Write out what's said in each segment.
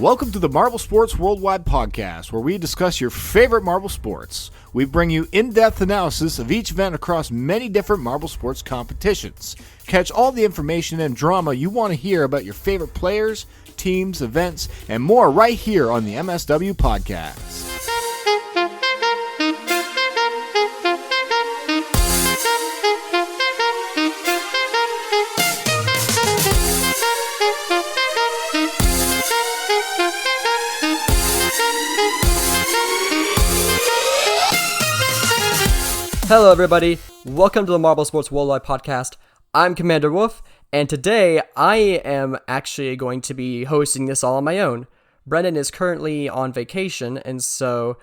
Welcome to the Marble Sports Worldwide podcast, where we discuss your favorite marble sports. We bring you in-depth analysis of each event across many different marble sports competitions. Catch all the information and drama you want to hear about your favorite players, teams, events, and more right here on the MSW podcast. Hello everybody, welcome to the Marble Sports Worldwide podcast. I'm CommanderWof, and today I am actually going to be hosting this all on my own. Brendan is currently on vacation, and so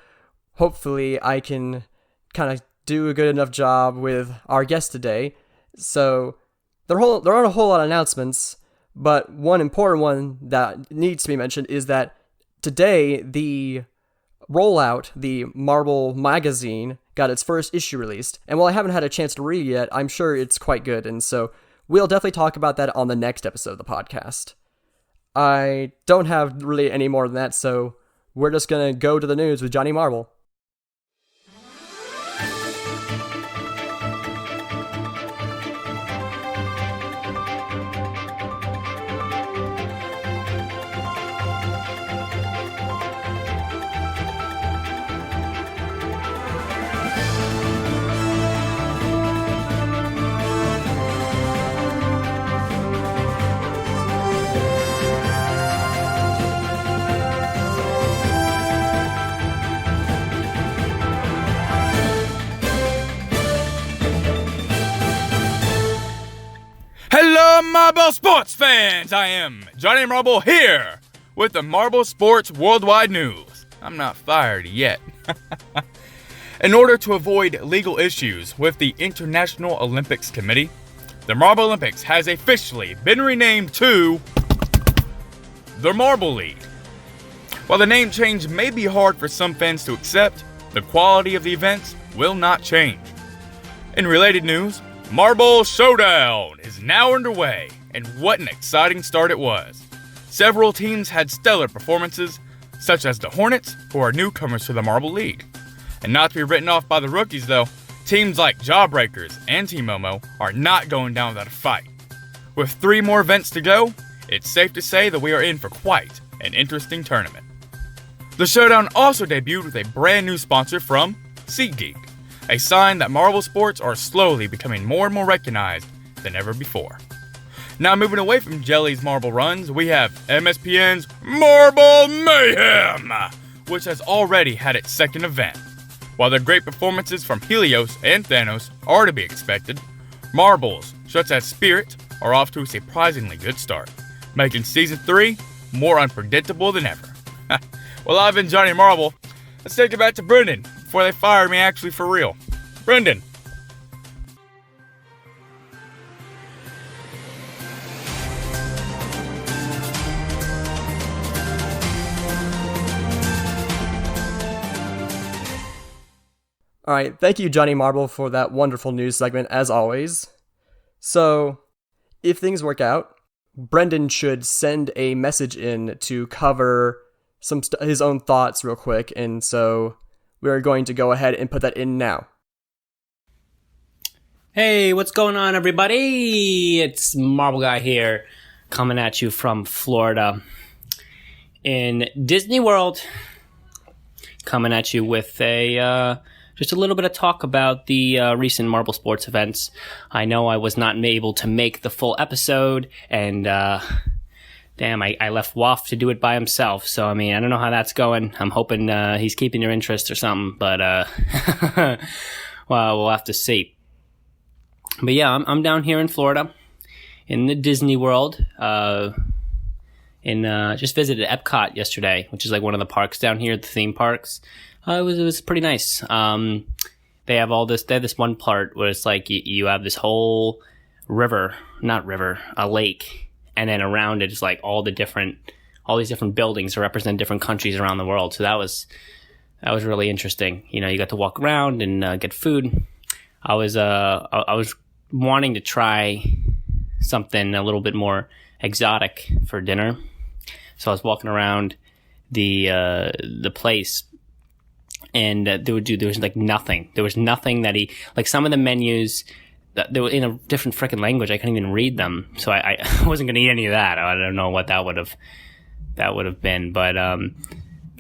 hopefully I can kind of do a good enough job with our guest today. So there aren't a whole lot of announcements, but one important one that needs to be mentioned is that today the rollout, the Marble magazine, got its first issue released, and while I haven't had a chance to read it yet, I'm sure it's quite good, and so we'll definitely talk about that on the next episode of the podcast. I don't have really any more than that, so we're just gonna go to the news with Johnny Marble. Hello, Marble Sports fans! I am Johnny Marble here with the Marble Sports Worldwide News. I'm not fired yet. In order to avoid legal issues with the International Olympics Committee, the Marble Olympics has officially been renamed to the Marble League. While the name change may be hard for some fans to accept, the quality of the events will not change. In related news, Marble Showdown is now underway, and what an exciting start it was. Several teams had stellar performances, such as the Hornets, who are newcomers to the Marble League. And not to be written off by the rookies though, teams like Jawbreakers and Team Momo are not going down without a fight. With 3 more events to go, it's safe to say that we are in for quite an interesting tournament. The Showdown also debuted with a brand new sponsor from SeatGeek, a sign that Marble sports are slowly becoming more and more recognized than ever before. Now moving away from Jelly's Marble runs, we have MSPN's Marble Mayhem, which has already had its second event. While the great performances from Helios and Thanos are to be expected, marbles such as Spirit are off to a surprisingly good start, making Season 3 more unpredictable than ever. Well, I've been Johnny Marble. Let's take it back to Brendan before they fire me actually for real. Brendan. Alright, thank you Johnny Marble for that wonderful news segment as always. So, if things work out, Brendan should send a message in to cover his own thoughts real quick, and so we're going to go ahead and put that in now. Hey, what's going on, everybody? It's MarbleGuy here, coming at you from Florida. In Disney World, coming at you with just a little bit of talk about the recent Marble Sports events. I know I was not able to make the full episode, and damn, I left Wof to do it by himself. So, I mean, I don't know how that's going. I'm hoping he's keeping your interest or something, but well, we'll have to see. But yeah, I'm down here in Florida, in the Disney World. Just visited Epcot yesterday, which is like one of the parks down here, the theme parks. It was pretty nice. They have this one part where it's like you have this whole a lake, and then around it is like all these different buildings that represent different countries around the world. So that was really interesting. You know, you got to walk around and get food. I was wanting to try something a little bit more exotic for dinner. So I was walking around the place. And there was like nothing. There was nothing that he, like some of the menus, they were in a different freaking language. I couldn't even read them. So I wasn't going to eat any of that. I don't know what that would have been. But a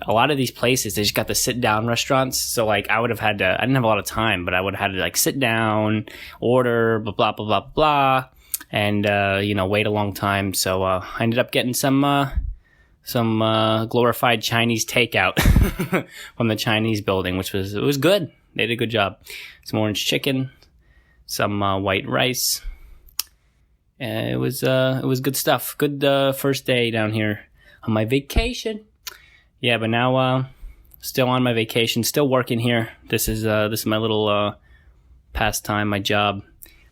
lot of these places, they just got the sit down restaurants. So like I didn't have a lot of time, but I would have had to like sit down, order, blah, blah, blah, blah, blah. And, wait a long time. So I ended up getting some glorified Chinese takeout from the Chinese building, it was good. They did a good job. Some orange chicken, some white rice. It was good stuff. Good first day down here on my vacation. Yeah, but now still on my vacation, still working here. This is my little pastime, my job,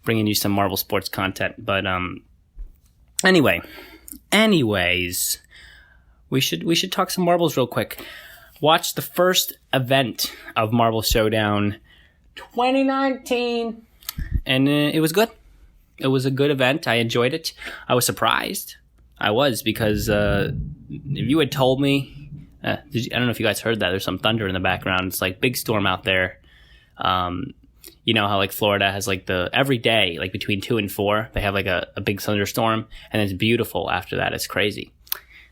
bringing you some Marble sports content. But anyways. We should talk some marbles real quick. Watch the first event of Marble Showdown 2019. And it was good. It was a good event. I enjoyed it. I was surprised. I was, because if you had told me... I don't know if you guys heard that. There's some thunder in the background. It's like big storm out there. You know how like Florida has like every day, like between 2 and 4, they have like a big thunderstorm. And it's beautiful after that. It's crazy.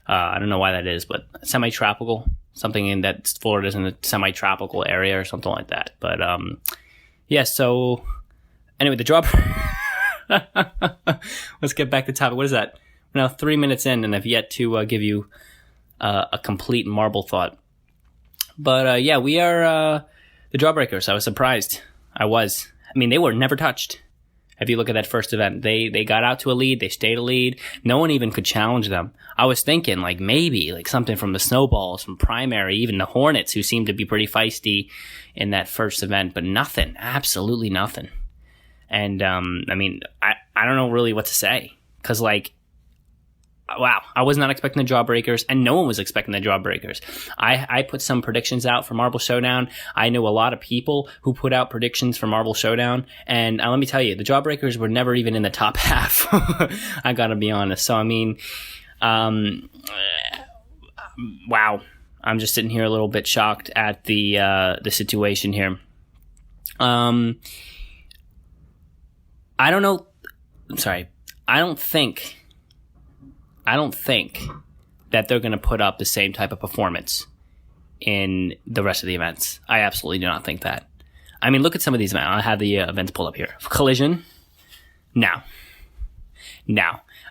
I don't know why that is, but semi-tropical, something in that Florida's in a semi-tropical area or something like that. But, yeah, so anyway, the job, let's get back to topic. What is that? We're now 3 minutes in, and I've yet to give you a complete marble thought. But, yeah, we are the Jawbreakers. I was surprised. I mean, they were never touched. If you look at that first event, they got out to a lead. They stayed a lead. No one even could challenge them. I was thinking like maybe like something from the Snowballs, from Primary, even the Hornets, who seemed to be pretty feisty in that first event, but nothing, absolutely nothing. And I mean, I don't know really what to say, because like, wow, I was not expecting the Jawbreakers, and no one was expecting the Jawbreakers. I put some predictions out for Marble Showdown. I know a lot of people who put out predictions for Marble Showdown, and let me tell you, the Jawbreakers were never even in the top half. I gotta be honest. So, I mean, wow. I'm just sitting here a little bit shocked at the situation here. I don't know. I'm sorry. I don't think that they're going to put up the same type of performance in the rest of the events. I absolutely do not think that. I mean, look at some of these events. I have the events pulled up here. Collision. No.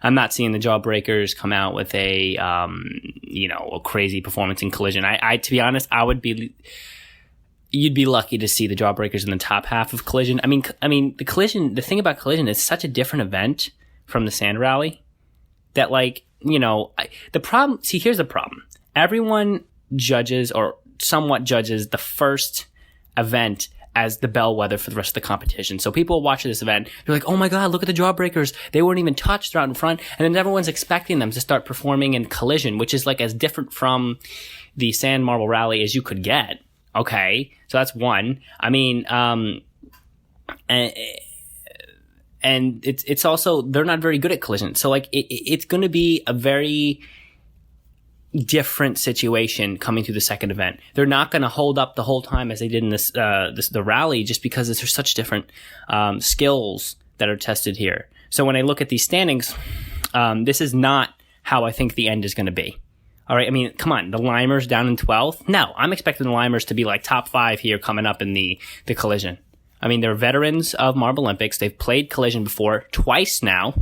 I'm not seeing the Jawbreakers come out with a crazy performance in Collision. I to be honest, you'd be lucky to see the Jawbreakers in the top half of Collision. I mean, the Collision, the thing about Collision is such a different event from the Sand Rally that, like, the problem, see, here's the problem. Everyone judges or somewhat judges the first event as the bellwether for the rest of the competition. So people watch this event, they're like, oh my God, look at the Jawbreakers. They weren't even touched, they're out in front. And then everyone's expecting them to start performing in Collision, which is like as different from the Sand Marble Rally as you could get. Okay. So that's one. I mean, and it's also, they're not very good at Collision. So like it's going to be a very different situation coming through the second event. They're not going to hold up the whole time as they did in the rally, just because there's such different skills that are tested here. So when I look at these standings, this is not how I think the end is going to be. All right. I mean, come on, the Limers down in 12th. No, I'm expecting the Limers to be like top 5 here coming up in the Collision. I mean, they're veterans of Marble Olympics. They've played Collision before twice now.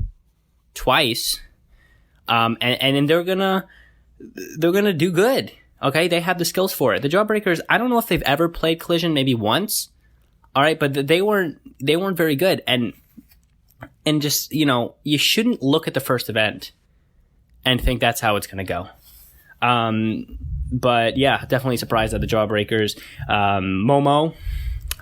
And then they're gonna do good. Okay, they have the skills for it. The Jawbreakers, I don't know if they've ever played Collision, maybe once. All right, but they weren't very good. And just, you shouldn't look at the first event and think that's how it's gonna go. But yeah, definitely surprised at the Jawbreakers. Momo,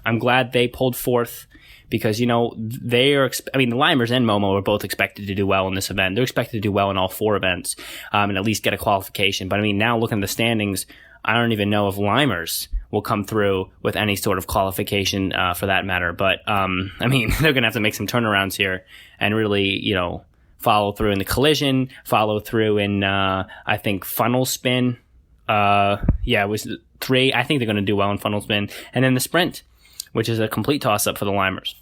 I'm glad they pulled fourth, because, the Limers and Momo are both expected to do well in this event. They're expected to do well in all 4 events, and at least get a qualification. But I mean, now looking at the standings, I don't even know if Limers will come through with any sort of qualification, for that matter. But, I mean, they're going to have to make some turnarounds here and really, follow through in the Collision, follow through in, I think, funnel spin. It was 3. I think they're going to do well in funnel spin. And then the sprint, which is a complete toss-up for the Limers.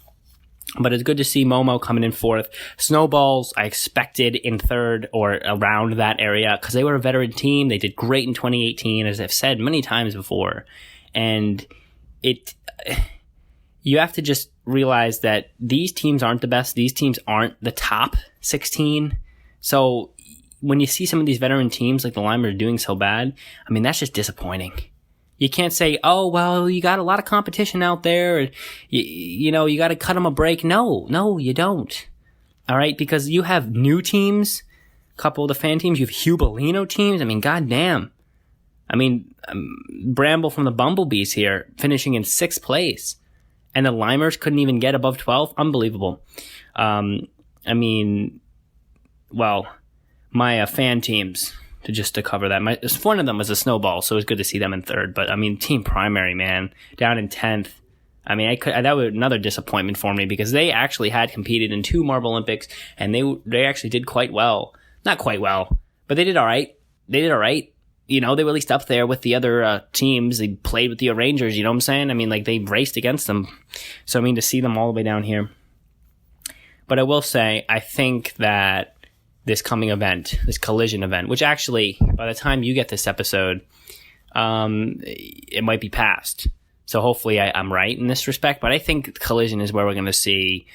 But it's good to see Momo coming in 4th. Snowballs, I expected in 3rd or around that area because they were a veteran team. They did great in 2018, as I've said many times before. And you have to just realize that these teams aren't the best. These teams aren't the top 16. So when you see some of these veteran teams like the Limers doing so bad, I mean, that's just disappointing. You can't say, oh, well, you got a lot of competition out there. You got to cut them a break. No, you don't. All right, because you have new teams, a couple of the fan teams. You have Hubelino teams. I mean, goddamn. I mean, Bramble from the Bumblebees here finishing in 6th place. And the Limers couldn't even get above 12th. Unbelievable. My fan teams, to cover that. One of them was a Snowball, so it was good to see them in 3rd. But, I mean, Team Primary, man, down in 10th. I mean, that was another disappointment for me because they actually had competed in 2 Marble Olympics, and they actually did quite well. Not quite well, but they did all right. They were at least up there with the other teams. They played with the Rangers, you know what I'm saying? I mean, like, they raced against them. So, I mean, to see them all the way down here. But I will say, I think that this coming event, this collision event, which actually, by the time you get this episode, it might be past. So hopefully I'm right in this respect, but I think collision is where we're going to see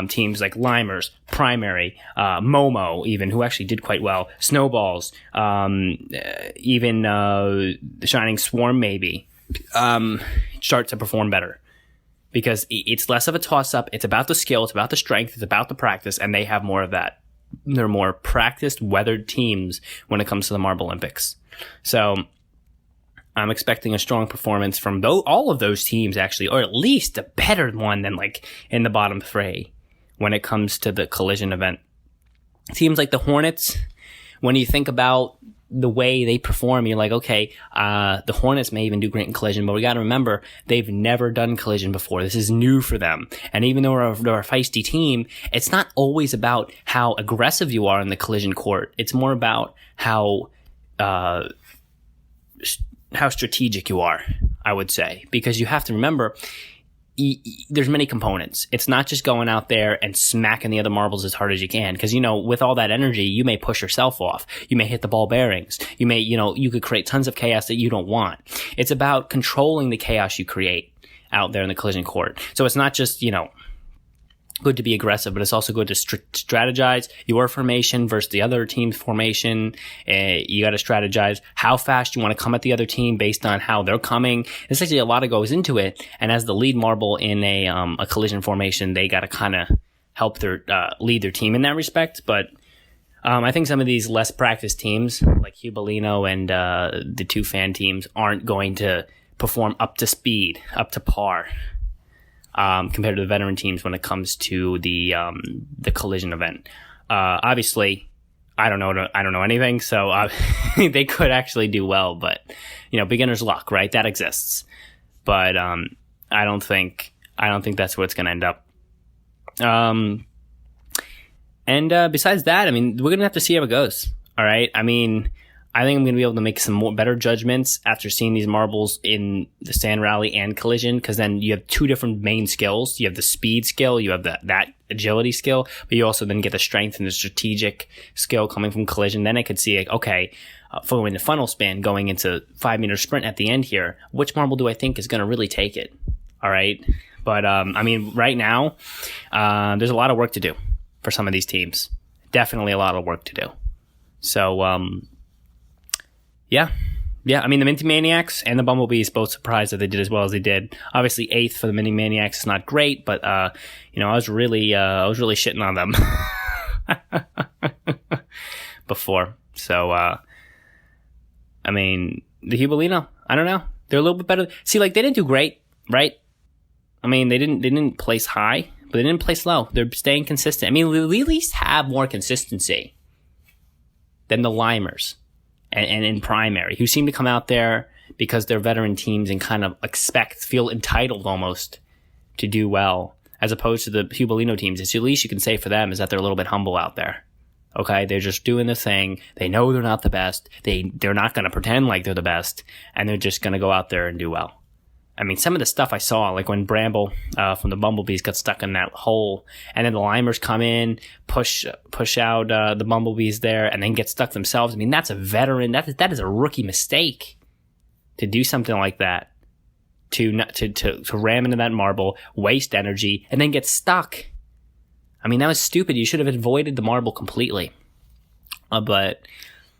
teams like Limers, Primary, Momo even, who actually did quite well, Snowballs, even the Shining Swarm maybe, start to perform better. Because it's less of a toss-up, it's about the skill, it's about the strength, it's about the practice, and they have more of that. They're more practiced, weathered teams when it comes to the Marble Olympics. So I'm expecting a strong performance from all of those teams, actually, or at least a better one than like in the bottom 3 when it comes to the collision event. Teams like the Hornets, when you think about the way they perform, you're like, okay, the Hornets may even do great in collision, but we got to remember they've never done collision before. This is new for them. And even though they're a feisty team, it's not always about how aggressive you are in the collision court. It's more about how strategic you are, I would say, because you have to remember there's many components. It's not just going out there and smacking the other marbles as hard as you can, because, with all that energy, you may push yourself off. You may hit the ball bearings. You may, you could create tons of chaos that you don't want. It's about controlling the chaos you create out there in the collision court. So it's not just, good to be aggressive, but it's also good to strategize your formation versus the other team's formation. You got to strategize how fast you want to come at the other team based on how they're coming. There's actually a lot that goes into it. And as the lead marble in a collision formation, they got to kind of help lead their team in that respect. But I think some of these less practiced teams, like Hubelino and the 2 fan teams, aren't going to perform up to speed, up to par. Compared to the veteran teams when it comes to the collision event. Obviously, I don't know anything, so they could actually do well, but beginner's luck, right? That exists, but I don't think that's where it's going to end up. And besides that, I mean, we're going to have to see how it goes. All right, I mean, I think I'm going to be able to make some better judgments after seeing these marbles in the sand rally and collision, because then you have 2 different main skills. You have the speed skill, you have that agility skill, but you also then get the strength and the strategic skill coming from collision. Then I could see, like, okay, following the funnel spin, going into 5-meter sprint at the end here, which marble do I think is going to really take it? All right, but I mean, right now, there's a lot of work to do for some of these teams. Definitely a lot of work to do. So, Yeah. I mean, the Minty Maniacs and the Bumblebees both surprised that they did as well as they did. Obviously, 8th for the Minty Maniacs is not great, but I was really shitting on them before. So, I mean, the Hubelino, I don't know. They're a little bit better. See, like, they didn't do great, right? I mean, they didn't place high, but they didn't place low. They're staying consistent. I mean, we at least have more consistency than the Limers. And in primary, who seem to come out there because they're veteran teams and kind of feel entitled almost to do well, as opposed to the Hubelino teams. It's at least you can say for them is that they're a little bit humble out there. Okay, they're just doing the thing. They know they're not the best. They're not going to pretend like they're the best, and they're just going to go out there and do well. I mean, some of the stuff I saw, like when Bramble from the Bumblebees got stuck in that hole, and then the Limers come in, push out the Bumblebees there, and then get stuck themselves. I mean, that's a veteran. That is a rookie mistake to do something like that, to ram into that marble, waste energy, and then get stuck. I mean, that was stupid. You should have avoided the marble completely. But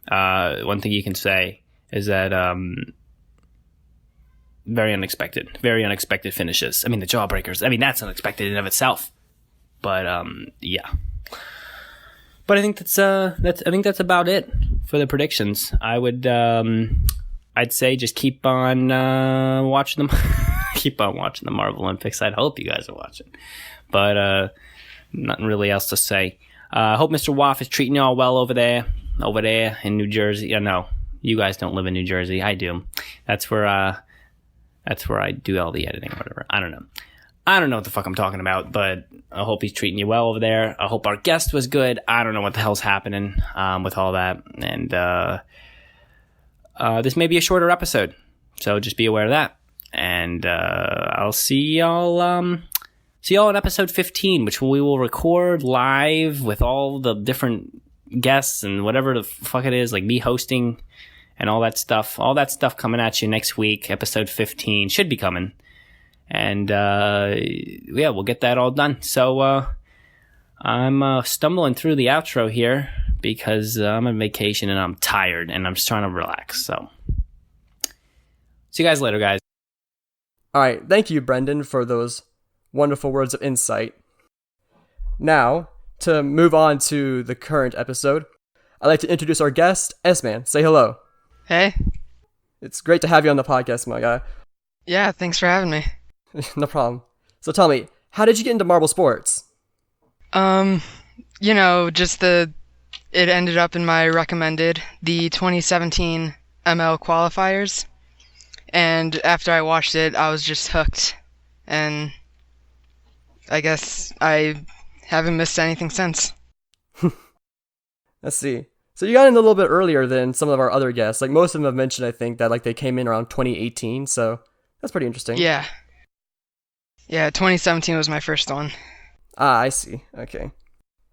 one thing you can say is that very unexpected finishes. I mean, the Jawbreakers. I mean, that's unexpected in and of itself. But yeah. But I think that's about it for the predictions. I'd say just keep on watching them. Keep on watching the Marble Olympics. I'd hope you guys are watching. But nothing really else to say. I hope Mr. Wof is treating you all well over there in New Jersey. No, you guys don't live in New Jersey. I do. That's where I do all the editing or whatever. I don't know what the fuck I'm talking about, but I hope he's treating you well over there. I hope our guest was good. I don't know what the hell's happening with all that. And this may be a shorter episode, so just be aware of that. And I'll see y'all in episode 15, which we will record live with all the different guests and whatever the fuck it is, like me hosting and all that stuff. All that stuff coming at you next week. Episode 15 should be coming. And yeah, we'll get that all done. So I'm stumbling through the outro here because I'm on vacation and I'm tired and I'm just trying to relax. So see you guys later, guys. All right, thank you, Brendan, for those wonderful words of insight. Now, to move on to the current episode, I'd like to introduce our guest, Sman. Say hello. Hey. It's great to have you on the podcast, my guy. Yeah, thanks for having me. No problem. So tell me, how did you get into marble sports? It ended up in my recommended, the 2017 ML qualifiers. And after I watched it, I was just hooked. And I guess I haven't missed anything since. Let's see. So you got in a little bit earlier than some of our other guests. Like most of them have mentioned, I think, that like they came in around 2018. So that's pretty interesting. Yeah. Yeah, 2017 was my first one. Ah, I see. Okay.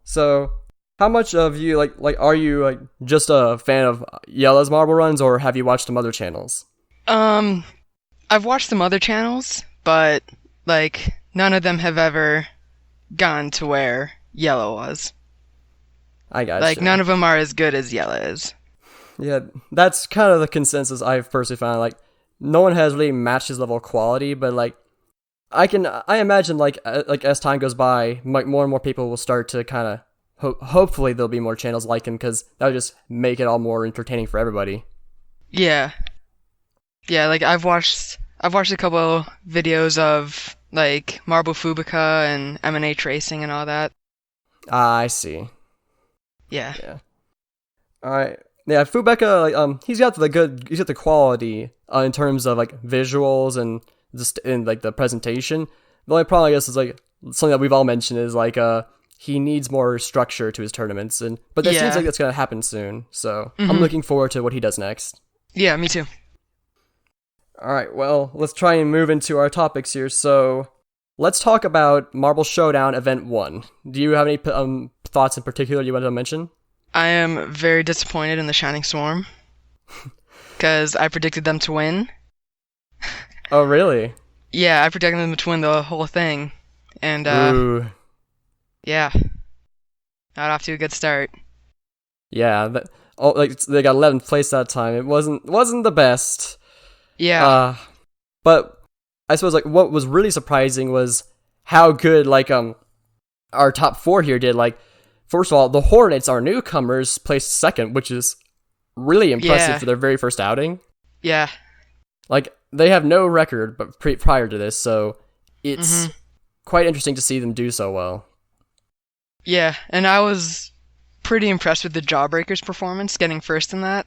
So how much of you, like are you like just a fan of Yella's marble runs, or have you watched some other channels? I've watched some other channels, but like none of them have ever gone to where Yella was. I got like none of them are as good as Yella is. Yeah, that's kind of the consensus I've personally found. Like no one has really matched his level of quality, but like I imagine like as time goes by, like more and more people will start to kind of hopefully there'll be more channels like him, because that would just make it all more entertaining for everybody. Yeah. Yeah, like I've watched a couple videos of like Marble Fubica and M&A tracing and all that. Ah, I see. Yeah. All right. Yeah, Fubica, like he's got the quality in terms of like visuals and just in like the presentation. The only problem I guess is like something that we've all mentioned is like he needs more structure to his tournaments, but that seems like that's gonna happen soon. So I'm looking forward to what he does next. Yeah, me too. All right, well, let's try and move into our topics here. So let's talk about Marble Showdown Event 1. Do you have any thoughts in particular you want to mention? I am very disappointed in the Shining Swarm because I predicted them to win. Oh, really? Yeah, I predicted them to win the whole thing. And, Ooh. Yeah. Not off to a good start. Yeah, they got 11th place that time. It wasn't the best. Yeah. But I suppose like what was really surprising was how good like our top 4 here did. Like first of all, the Hornets, our newcomers, placed second, which is really impressive for their very first outing. Yeah. Like they have no record but prior to this, so it's quite interesting to see them do so well. Yeah, and I was pretty impressed with the Jawbreakers' performance, getting first in that.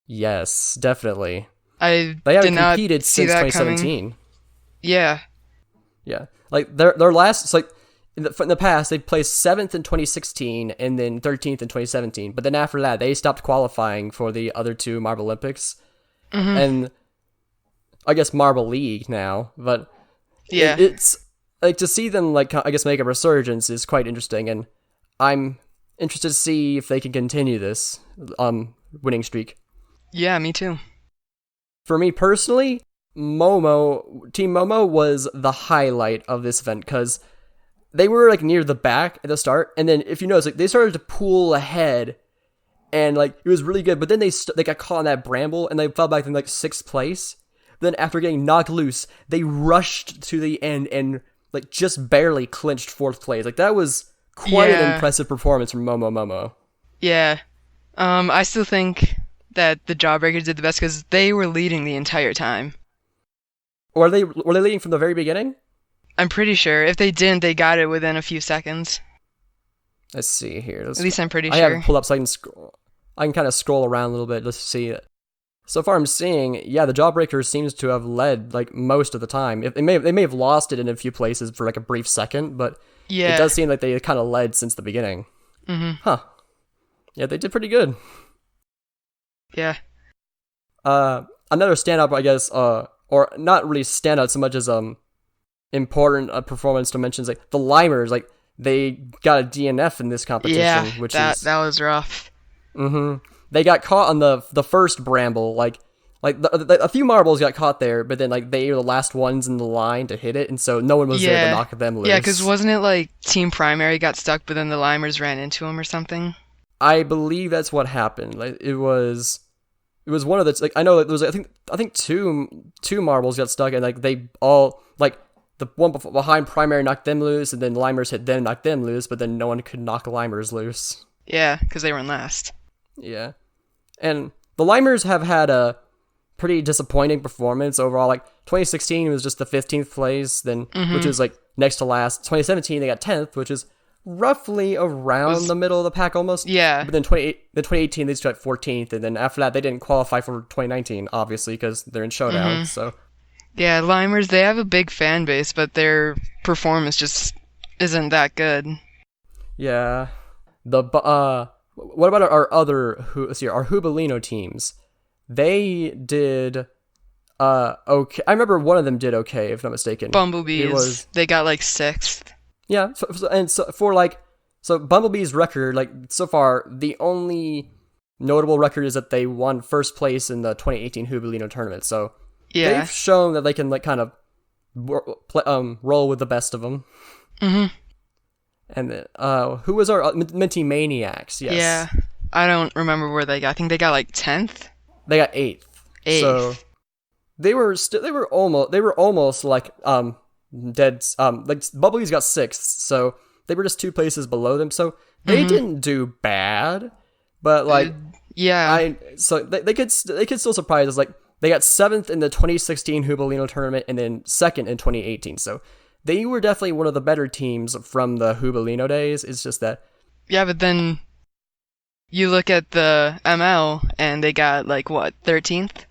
Yes, definitely. They haven't competed since 2017. Yeah. Yeah, like their last, it's like in the past, they placed 7th in 2016 and then 13th in 2017. But then after that, they stopped qualifying for the other two Marble Olympics. And I guess Marble League now. But Yeah. it's like to see them, like, I guess, make a resurgence is quite interesting. And I'm interested to see if they can continue this winning streak. Yeah, me too. For me personally, Team Momo was the highlight of this event because they were like near the back at the start, and then if you notice, like they started to pull ahead, and like it was really good. But then they got caught in that bramble, and they fell back in like 6th place. Then after getting knocked loose, they rushed to the end and like just barely clinched 4th place. Like that was quite an impressive performance from Momo. Yeah. I still think that the Jawbreakers did the best because they were leading the entire time. Were they leading from the very beginning? I'm pretty sure. If they didn't, they got it within a few seconds. Let's see here. At least I'm pretty I sure. have it pulled up so I can scroll. I can kind of scroll around a little bit just to see it. So far, I'm seeing, yeah, the Jawbreakers seems to have led like most of the time. They may have lost it in a few places for like a brief second, but it does seem like they kind of led since the beginning. Huh. Yeah, they did pretty good. Yeah. Another standout, I guess, or not really standout so much as important performance to mention is like the Limers. Like they got a DNF in this competition, which that was rough. They got caught on the first bramble. Like a few marbles got caught there, but then like they were the last ones in the line to hit it, and so no one was there to knock them loose. Yeah, because wasn't it like Team Primary got stuck, but then the Limers ran into him or something? I believe that's what happened. Like it was one of the like I know that there was I think two marbles got stuck, and like they all like the one behind Primary knocked them loose, and then Limers hit them, knocked them loose, but then no one could knock Limers loose. Yeah, because they were in last. Yeah, and the Limers have had a pretty disappointing performance overall. Like 2016 was just the 15th place, then which is like next to last. 2017 they got 10th, which is roughly around the middle of the pack almost. Yeah. But then 2018 they just got 14th, and then after that they didn't qualify for 2019, obviously, because they're in Showdown. So yeah, Limers, they have a big fan base, but their performance just isn't that good. Yeah. What about our Hubalino teams? They did okay. I remember one of them did okay, if not mistaken. Bumblebees, they got like 6th. Yeah, so Bumblebee's record, like so far, the only notable record is that they won 1st place in the 2018 Hubalino tournament. So they've shown that they can like kind of roll with the best of them. And then, who was our Minty Maniacs? Yes. Yeah, I don't remember where they got. I think they got like 10th. They got 8th. So they were almost like dead. Like Bumblebees got 6th, so they were just 2 places below them. So they didn't do bad, but like so they could still surprise us. Like they got 7th in the 2016 Hubalino tournament, and then 2nd in 2018. So they were definitely one of the better teams from the Hubalino days. It's just that. Yeah, but then you look at the ML, and they got like what, 13th?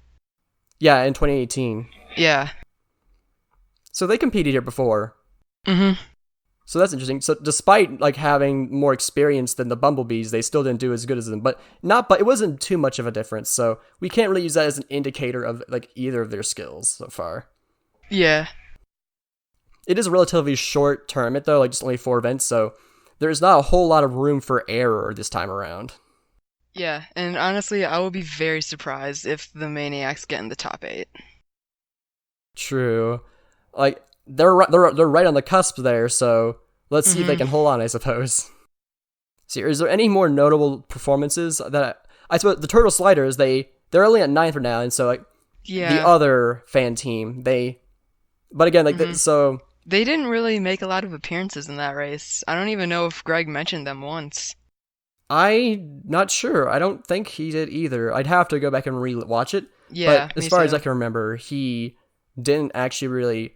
Yeah, in 2018. Yeah. So they competed here before. So that's interesting. So despite like having more experience than the Bumblebees, they still didn't do as good as them. But it wasn't too much of a difference. So we can't really use that as an indicator of like either of their skills so far. Yeah. It is a relatively short tournament though, like just only 4 events. So there's not a whole lot of room for error this time around. Yeah, and honestly, I would be very surprised if the Maniacs get in the top 8. True. Like they're right on the cusp there, so let's see if they can hold on, I suppose. See, is there any more notable performances that I suppose the Turtle Sliders, they're only at 9th right now, and so like the other fan team, but again, like so they didn't really make a lot of appearances in that race. I don't even know if Greg mentioned them once. I'm not sure. I don't think he did either. I'd have to go back and re-watch it. Yeah, but as far as I can remember, he didn't actually really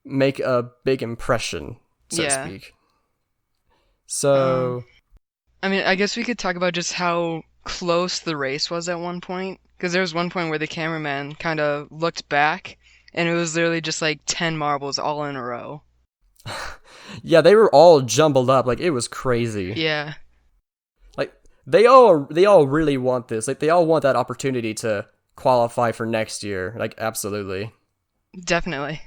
make a big impression, so to speak. So, I mean, I guess we could talk about just how close the race was at one point. Because there was one point where the cameraman kind of looked back, and it was literally just like 10 marbles all in a row. Yeah, they were all jumbled up. Like, it was crazy. Yeah. Like, they all really want this. Like, they all want that opportunity to qualify for next year. Like, absolutely. Definitely.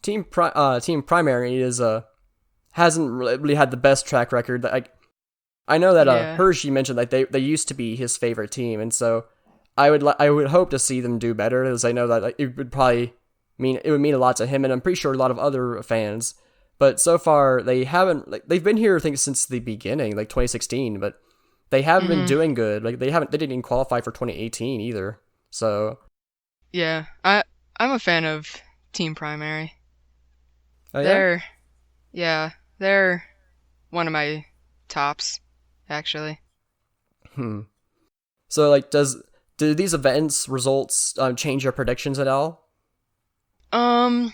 Team Primary is hasn't really had the best track record. I know that Hershey mentioned that they used to be his favorite team, and so I would hope to see them do better, as I know that it would mean a lot to him, and I'm pretty sure a lot of other fans. But so far they haven't, like, they've been here I think since the beginning, like 2016, but they haven't been doing good. Like they didn't even qualify for 2018 either. So yeah, I'm a fan of Team Primary. Oh, yeah? They're one of my tops, actually. So, like, do these events results change your predictions at all? A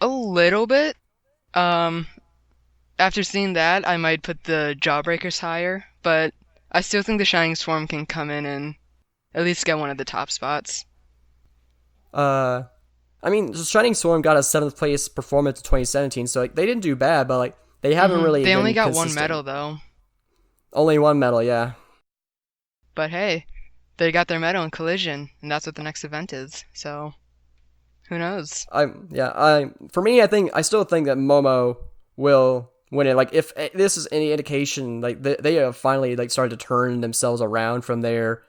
little bit. After seeing that, I might put the Jawbreakers higher, but I still think the Shining Swarm can come in and at least get one of the top spots. I mean, Shining Swarm got a 7th place performance in 2017, so like they didn't do bad, but like they haven't really. They only been got consistent. one medal though. Only one medal, yeah. But hey, they got their medal in Collision, and that's what the next event is. So, who knows? For me, I still think that Momo will win it. Like, if this is any indication, like they have finally like started to turn themselves around from their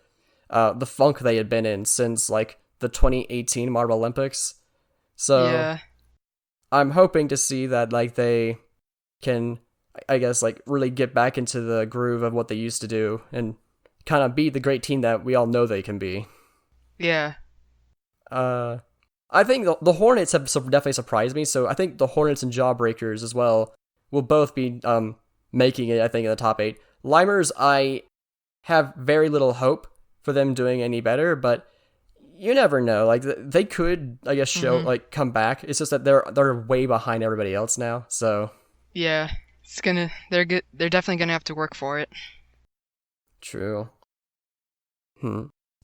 the funk they had been in since like the 2018 Marble Olympics. So yeah. I'm hoping to see that like they can, I guess, like really get back into the groove of what they used to do and kind of be the great team that we all know they can be. Yeah. I think the Hornets have definitely surprised me, so I think the Hornets and Jawbreakers as well will both be making it, I think, in the top 8. Limers, I have very little hope for them doing any better, but you never know. Like, they could, I guess, like come back. It's just that they're way behind everybody else now. So yeah, they're good. They're definitely gonna have to work for it. True.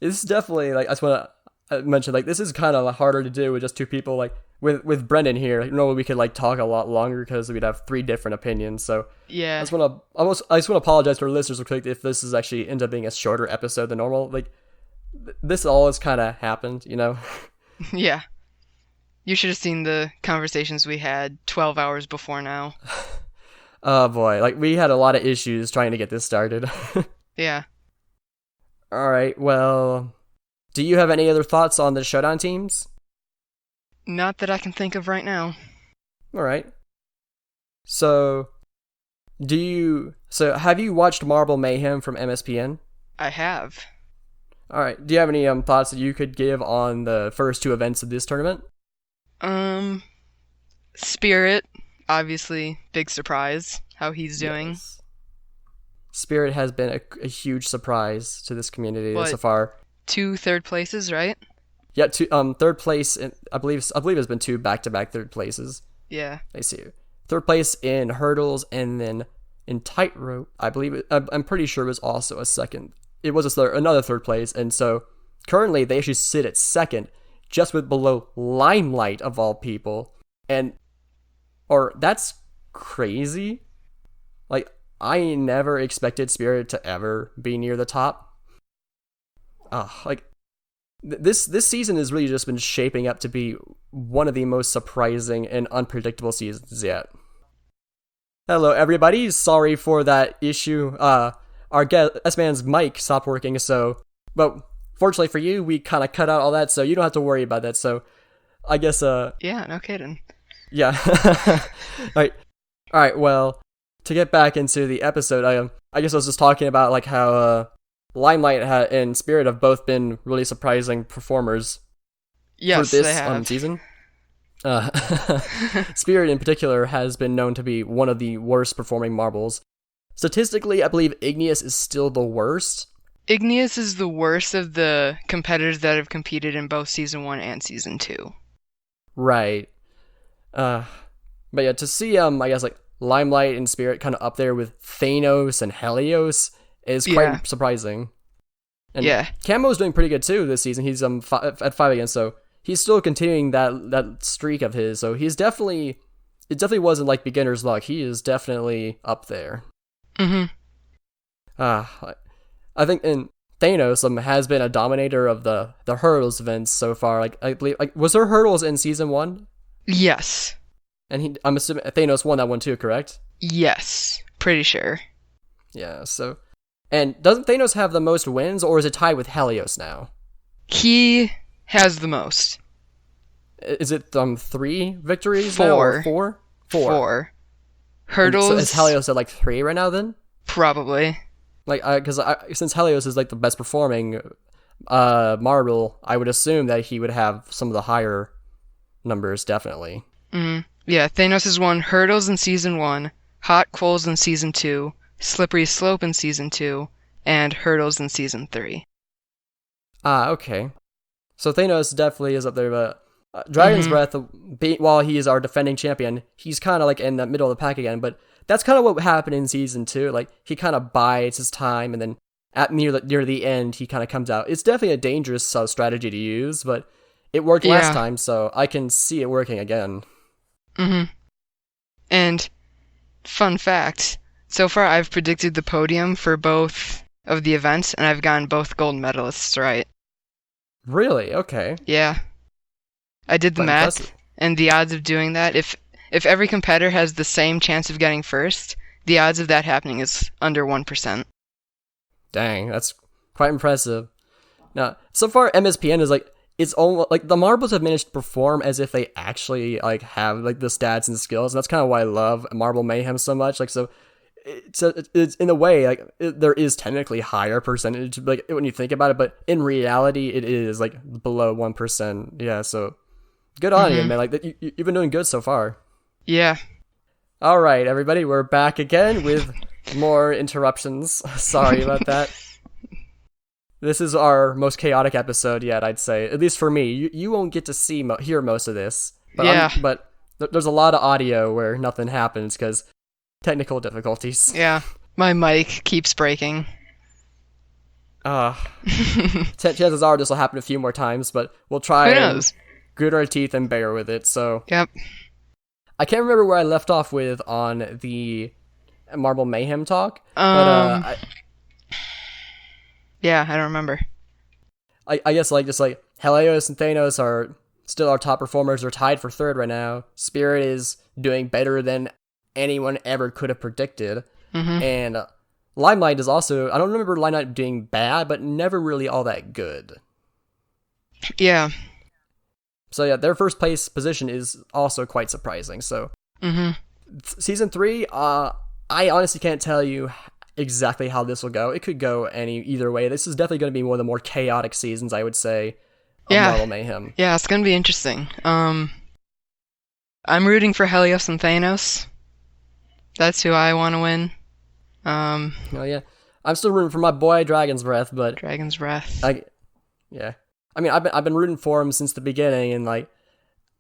This is definitely, like, I just want to mention, like, this is kind of harder to do with just two people. Like with Brendan here, like, normally we could like talk a lot longer because we'd have 3 different opinions. So yeah, I just want to apologize to our listeners real quick if this is actually ends up being a shorter episode than normal. Like, this all has kind of happened, you know? Yeah. You should have seen the conversations we had 12 hours before now. Oh boy, like we had a lot of issues trying to get this started. Yeah. All right, well, do you have any other thoughts on the Showdown teams? Not that I can think of right now. All right. So, have you watched Marble Mayhem from MSPN? I have. All right. Do you have any thoughts that you could give on the first 2 events of this tournament? Spirit, obviously, big surprise how he's doing. Yes. Spirit has been a huge surprise to this community so far. 2 third places, right? Yeah, 2 third place. I believe it's been 2 back-to-back third places. Yeah. I see. 3rd place in hurdles, and then in tightrope, I believe I'm pretty sure it was also a second. It was another 3rd place, and so currently they actually sit at 2nd, just below Limelight of all people, that's crazy. Like, I never expected Spirit to ever be near the top. Like, this season has really just been shaping up to be one of the most surprising and unpredictable seasons yet. Hello, everybody. Sorry for that issue. Our guest, S-Man's mic stopped working, but fortunately for you, we kind of cut out all that, so you don't have to worry about that. So, I guess, yeah, no kidding. Yeah. All right. Well, to get back into the episode, I guess I was just talking about like how Limelight and Spirit have both been really surprising performers. Yes, for this they have. Season. Spirit in particular has been known to be one of the worst performing marbles. Statistically, I believe Igneous is still the worst. Igneous is the worst of the competitors that have competed in both Season 1 and Season 2. Right. But yeah, to see, I guess, like, Limelight and Spirit kind of up there with Thanos and Helios is quite surprising. And yeah. Camo's doing pretty good, too, this season. He's at 5 again, so he's still continuing that streak of his. So he's definitely it definitely wasn't like beginner's luck. He is definitely up there. Mm-hmm. I think Thanos has been a dominator of the hurdles events so far. Like I believe, like was there hurdles in season 1? Yes. And I'm assuming Thanos won that one too, correct? Yes. Pretty sure. Yeah. So, and doesn't Thanos have the most wins, or is it tied with Helios now? He has the most. Is it 3 victories 4. now, or 4? 4. Hurdles. So is Helios at like 3 right now then? Probably. Like, because since Helios is like the best performing Marble, I would assume that he would have some of the higher numbers, definitely. Mm-hmm. Yeah, Thanos has won hurdles in season 1, hot coals in season 2, slippery slope in season 2, and hurdles in season 3. Okay. So Thanos definitely is up there, but Dragon's Breath, while he is our defending champion, he's kind of like in the middle of the pack again, but that's kind of what happened in season 2. Like, he kind of bides his time, and then near the end, he kind of comes out. It's definitely a dangerous strategy to use, but it worked last time, so I can see it working again. Mm-hmm. And, fun fact, so far I've predicted the podium for both of the events, and I've gotten both gold medalists right. Really? Okay. Yeah. I did the math, impressive. and the odds of doing that, if every competitor has the same chance of getting first, the odds of that happening is under 1%. Dang, that's quite impressive. Now, so far MSPN is like, it's almost like the Marbles have managed to perform as if they actually like have like the stats and skills, and that's kind of why I love Marble Mayhem so much. Like, so it's in a way like there is technically higher percentage like when you think about it, but in reality it is like below 1%. Yeah, so good on you, man. Like you've been doing good so far. Yeah. All right, everybody, we're back again with more interruptions. Sorry about that. This is our most chaotic episode yet, I'd say. At least for me. You won't get to hear most of this. But but there's a lot of audio where nothing happens because technical difficulties. Yeah. My mic keeps breaking. Chances are this will happen a few more times, but we'll try and grit our teeth and bear with it. So yep. I can't remember where I left off with on the Marble Mayhem talk. Yeah, I don't remember. I guess like just like Helios and Thanos are still our top performers. They're tied for 3rd right now. Spirit is doing better than anyone ever could have predicted. And Limelight is also, I don't remember Limelight doing bad, but never really all that good. Yeah. So yeah, their first place position is also quite surprising. So season 3, I honestly can't tell you exactly how this will go. It could go either way. This is definitely going to be one of the more chaotic seasons, I would say, of Marble Mayhem. Yeah, it's going to be interesting. I'm rooting for Helios and Thanos. That's who I want to win. Oh yeah, I'm still rooting for my boy Dragon's Breath, but Dragon's Breath. Yeah. I mean, I've been rooting for him since the beginning, and like,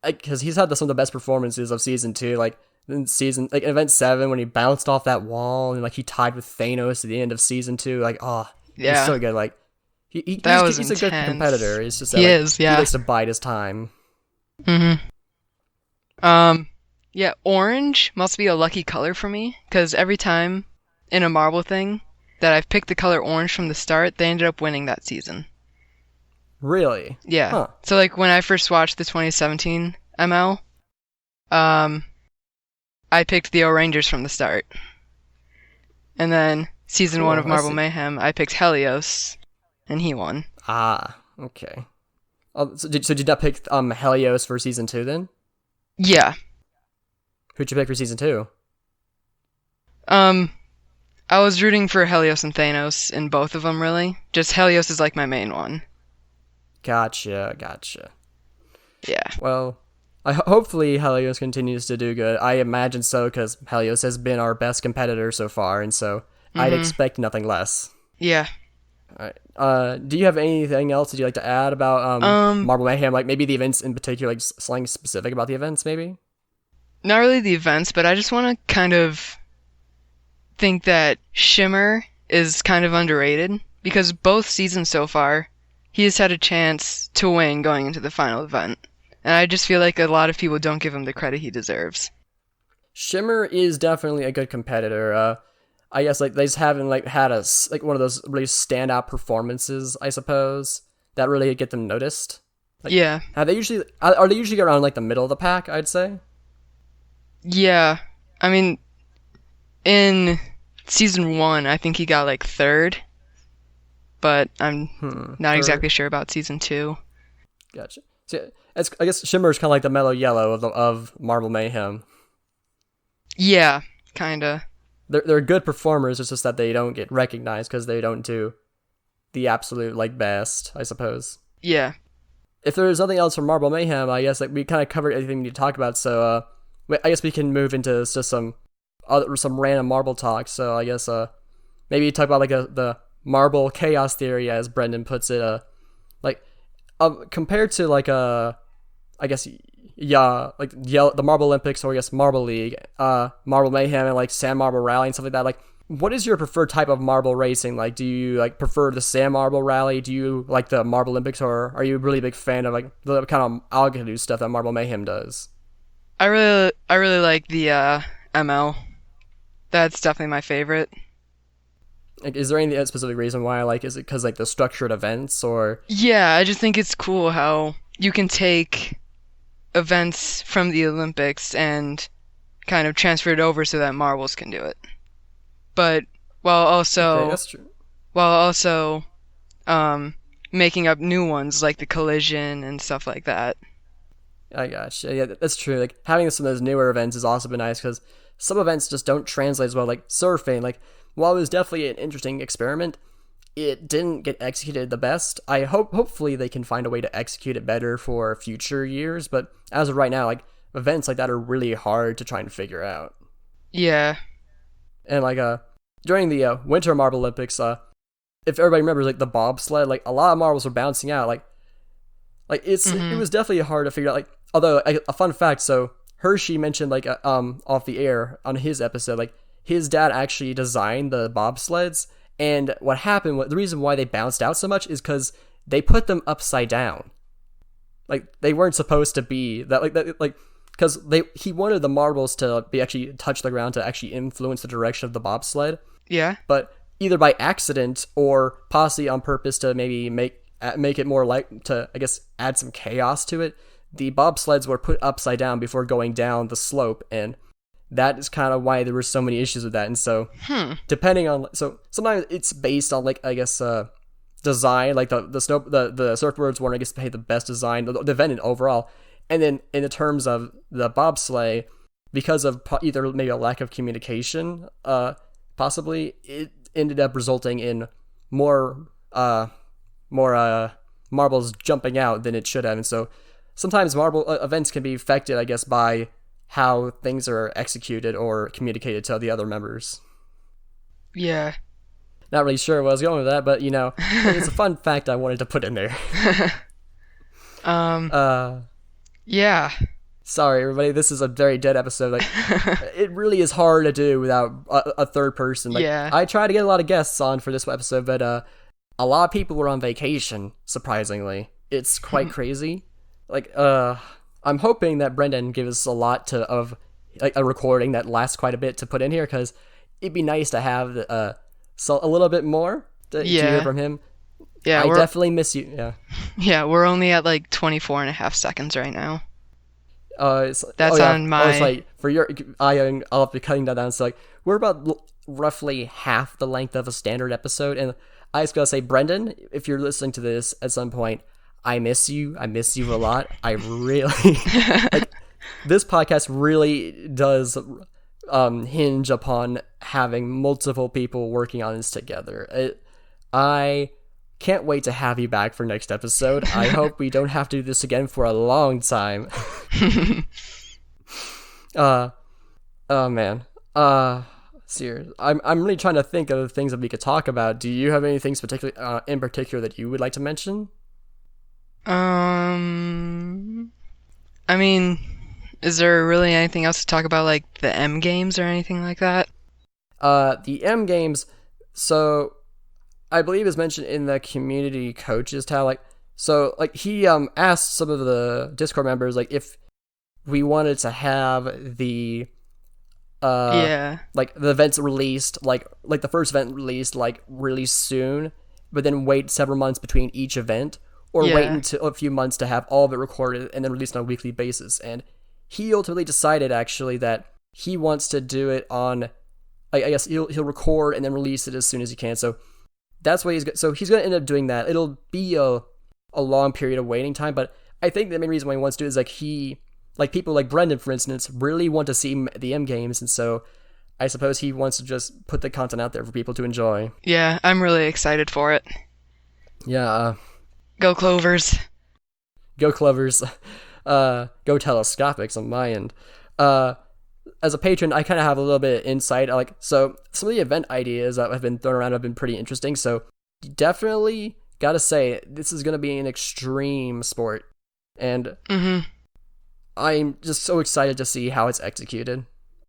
because he's had some of the best performances of season 2. Like in event 7 when he bounced off that wall and like he tied with Thanos at the end of season 2. Like, he's so good. Like he's a good competitor. It's just that, he likes to bide his time. Yeah, orange must be a lucky color for me, because every time in a Marble thing that I've picked the color orange from the start, they ended up winning that season. Really? Yeah. Huh. So like when I first watched the 2017 ML, I picked the O'Rangers from the start. And then season 1 of Marble Mayhem, I picked Helios, and he won. Okay. So did you not pick Helios for season 2 then? Yeah. Who'd you pick for season 2? I was rooting for Helios and Thanos in both of them, really. Just Helios is like my main one. Gotcha. Yeah. Well, hopefully Helios continues to do good. I imagine so, because Helios has been our best competitor so far, and so I'd expect nothing less. Yeah. Alright. Do you have anything else that you'd like to add about Marble Mayhem? Like maybe the events in particular, like something specific about the events, maybe? Not really the events, but I just want to kind of think that Shimmer is kind of underrated, because both seasons so far, he has had a chance to win going into the final event. And I just feel like a lot of people don't give him the credit he deserves. Shimmer is definitely a good competitor. I guess like they just haven't like had like one of those really standout performances, I suppose, that really get them noticed. Like, Yeah. are they usually around like the middle of the pack, I'd say? Yeah. I mean, in season 1, I think he got like 3rd, but I'm not exactly sure about season 2. Gotcha. So, I guess Shimmer is kind of like the mellow yellow of Marble Mayhem. Yeah, kinda. They're good performers. It's just that they don't get recognized because they don't do the absolute like best, I suppose. Yeah. If there's nothing else from Marble Mayhem, I guess like we kind of covered everything we need to talk about. So I guess we can move into just some random Marble talk. So I guess maybe talk about like the Marble chaos theory, as Brendan puts it. Compared to like I guess the Marble Olympics, or I guess Marble League, Marble Mayhem, and like Sand Marble Rally and stuff like that. Like, what is your preferred type of marble racing? Like, do you like prefer the Sand Marble Rally? Do you like the Marble Olympics, or are you a really big fan of like the kind of algorithm stuff that Marble Mayhem does? I really like the ML. That's definitely my favorite. Like, is there any specific reason why? Like, is it because like the structured events, or? Yeah, I just think it's cool how you can take events from the Olympics and kind of transfer it over so that marbles can do it. But while also Okay, that's true. Making up new ones like the collision and stuff like that. I gotcha. Yeah, that's true. Like, having some of those newer events has also been nice because some events just don't translate as well. Like surfing, like while it was definitely an interesting experiment, it didn't get executed the best. I hopefully they can find a way to execute it better for future years. But as of right now, like events like that are really hard to try and figure out. Yeah. And like during the Winter Marble Olympics, if everybody remembers like the bobsled, like a lot of marbles were bouncing out. Like it was definitely hard to figure out. Like, although a fun fact, so Hershey mentioned like off the air on his episode, like his dad actually designed the bobsleds, and what happened, the reason why they bounced out so much is because they put them upside down. Like they weren't supposed to be that, like because he wanted the marbles to be actually touch the ground to actually influence the direction of the bobsled. Yeah. But either by accident or possibly on purpose to maybe make it more like to, I guess, add some chaos to it, the bobsleds were put upside down before going down the slope, and that is kind of why there were so many issues with that. And so depending on, so sometimes it's based on like, I guess, design, like the surfboards one, I guess, to pay the best design, the event overall. And then in the terms of the bobsleigh, because of either maybe a lack of communication, possibly it ended up resulting in more marbles jumping out than it should have. And so sometimes marble events can be affected, I guess, by how things are executed or communicated to the other members. Yeah. Not really sure where I was going with that, but you know, it's a fun fact I wanted to put in there. Yeah. Sorry, everybody. This is a very dead episode. Like, it really is hard to do without a third person. Like, Yeah. I tried to get a lot of guests on for this episode, but a lot of people were on vacation. Surprisingly, it's quite crazy. Like, I'm hoping that Brendan gives us a lot of like a recording that lasts quite a bit to put in here, because it'd be nice to have a little bit more to hear from him. Yeah, I definitely miss you. Yeah. Yeah, we're only at like 24 and a half seconds right now. That's on my... Oh, it's like, for your... I'll be cutting that down. So, like, we're about roughly half the length of a standard episode. And I just gotta say, Brendan, if you're listening to this at some point, I miss you. I miss you a lot. I really... like, this podcast really does hinge upon having multiple people working on this together. I can't wait to have you back for next episode. I hope we don't have to do this again for a long time. Oh man. Serious. I'm really trying to think of things that we could talk about. Do you have anything in particular that you would like to mention? I mean, is there really anything else to talk about, like the M games or anything like that? The M games, so I believe is mentioned in the community coaches tab. Like, so like he asked some of the Discord members like if we wanted to have the like the events released, like the first event released like really soon, but then wait several months between each event, or wait until a few months to have all of it recorded and then released on a weekly basis. And he ultimately decided actually that he wants to do it on, I guess he'll record and then release it as soon as he can. So that's what he's going to end up doing that. It'll be a long period of waiting time, but I think the main reason why he wants to do it is like people like Brendan, for instance, really want to see the M games, and so I suppose he wants to just put the content out there for people to enjoy. Yeah, I'm really excited for it. Yeah. Go Clovers. Go Clovers. Go Telescopics on my end. As a patron, I kind of have a little bit of insight. So some of the event ideas that have been thrown around have been pretty interesting. So definitely gotta say, this is gonna be an extreme sport, and I'm just so excited to see how it's executed.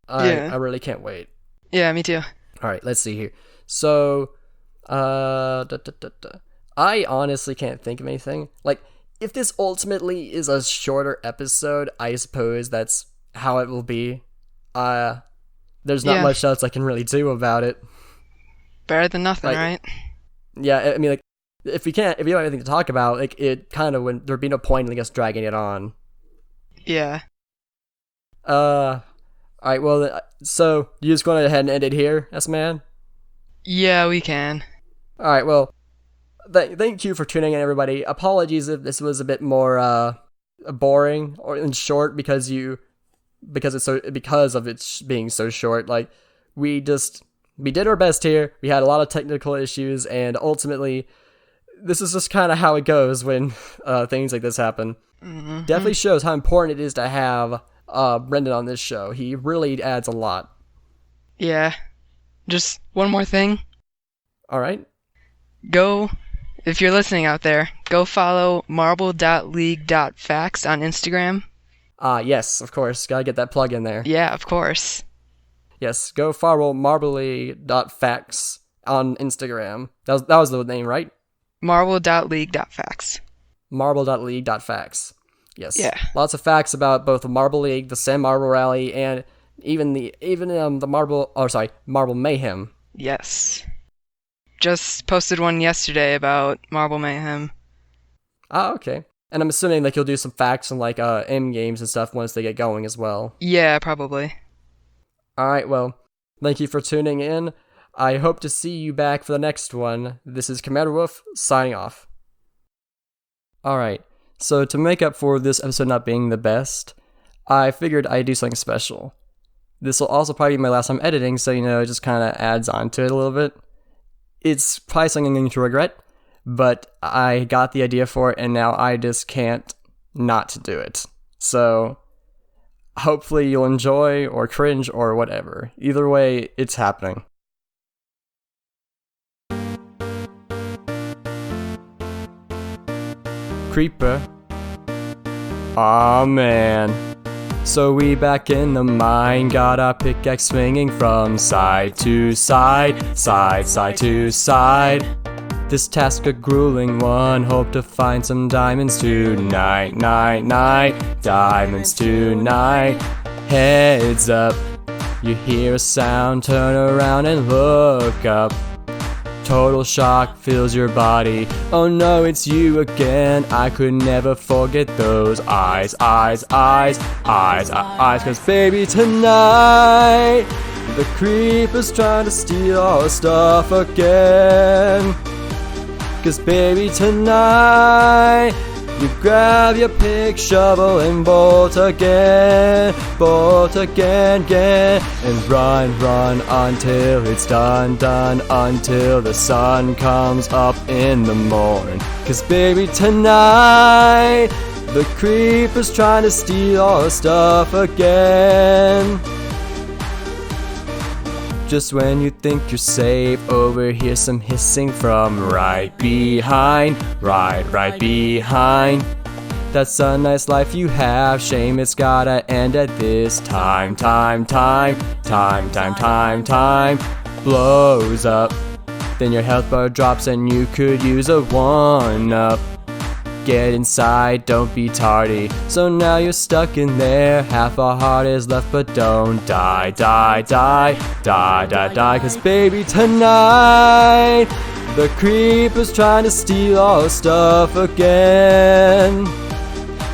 I really can't wait. Yeah, me too. All right, let's see here. So, I honestly can't think of anything. Like, if this ultimately is a shorter episode, I suppose that's how it will be. There's not much else I can really do about it. Better than nothing, right? Yeah, I mean, like, if you don't have anything to talk about, like, it kind of there'd be no point in us dragging it on. Yeah. Alright, well, so, you just going to go ahead and end it here, Sman? Yeah, we can. Alright, well, thank you for tuning in, everybody. Apologies if this was a bit more, boring or in short because of it being so short. Like, we did our best here. We had a lot of technical issues, and ultimately, this is just kind of how it goes when things like this happen. Definitely shows how important it is to have Brendan on this show. He really adds a lot. Yeah. Just one more thing. All right. If you're listening out there, go follow marble.league.facts on Instagram. Yes, of course. Gotta get that plug in there. Yeah, of course. Yes, go follow marble.facts on Instagram. That was the name, right? Marble.league.facts. Marble.league.facts. Yes. Yeah. Lots of facts about both the Marble League, the San Marble Rally, and even the Marble Mayhem. Yes. Just posted one yesterday about Marble Mayhem. Okay. And I'm assuming like you'll do some facts on like M games and stuff once they get going as well. Yeah, probably. Alright, well, thank you for tuning in. I hope to see you back for the next one. This is CommanderWof signing off. Alright, so to make up for this episode not being the best, I figured I'd do something special. This will also probably be my last time editing, so it just kind of adds on to it a little bit. It's probably something I'm going to regret, but I got the idea for it, and now I just can't not do it. So, hopefully you'll enjoy, or cringe, or whatever. Either way, it's happening. Creeper. Aw, man. So we back in the mine, got our pickaxe swinging from side to side, side to side. This task a grueling one, hope to find some diamonds tonight, diamonds tonight. Heads up, you hear a sound, turn around and look up. Total shock fills your body. Oh no, it's you again. I could never forget those eyes. Cause baby, tonight the creeper's trying to steal our stuff again. Cause baby, tonight you grab your pick, shovel, and bolt again, and run until it's done, until the sun comes up in the morning. Cause baby, tonight the creeper's trying to steal all the stuff again. Just when you think you're safe, overhear some hissing from right behind, right behind. That's a nice life you have, shame it's gotta end at this time. Blows up, then your health bar drops and you could use a 1-up. get inside, don't be tardy. So now you're stuck in there, half a heart is left, but don't die, die, die, die, die, die. Cause baby, tonight the creeper's trying to steal our stuff again.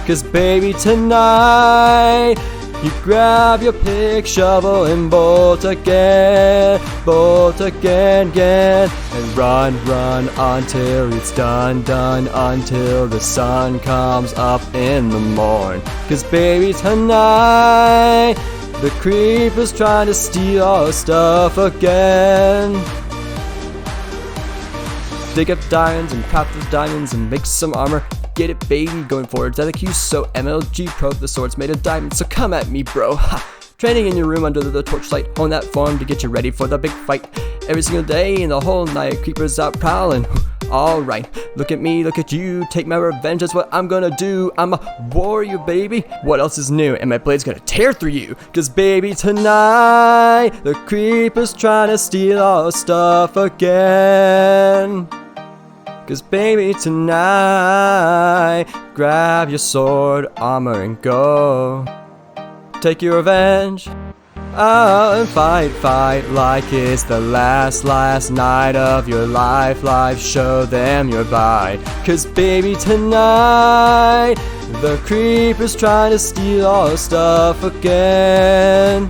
Cause baby, tonight you grab your pick, shovel, and bolt again, again. And run, run until it's done, done, until the sun comes up in the morn. Cause baby, tonight the creeper's trying to steal our stuff again. Dig up diamonds and craft those diamonds and make some armor. Get it, baby, going forward to the Q, so MLG Pro, the sword's made of diamonds, so come at me, bro. Ha. Training in your room under the torchlight, hone that form to get you ready for the big fight. Every single day and the whole night, creepers out prowling. Alright, look at me, look at you, take my revenge, that's what I'm gonna do. I'm a warrior, baby. What else is new? And my blade's gonna tear through you. Cause baby, tonight the creeper's trying to steal our stuff again. Cause baby, tonight grab your sword, armor, and go. Take your revenge. Oh, and fight, fight like it's the last night of your life. Show them you're by. Cause baby, tonight the creeper's trying to steal our stuff again.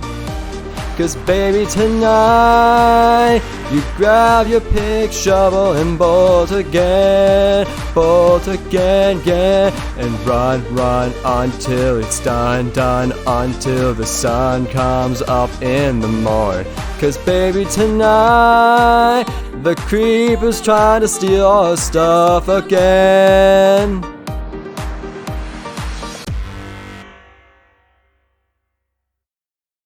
Cause baby, tonight you grab your pick, shovel, and bolt again, again. And run, run until it's done, done, until the sun comes up in the morn. Cause baby, tonight the creeper's trying to steal our stuff again.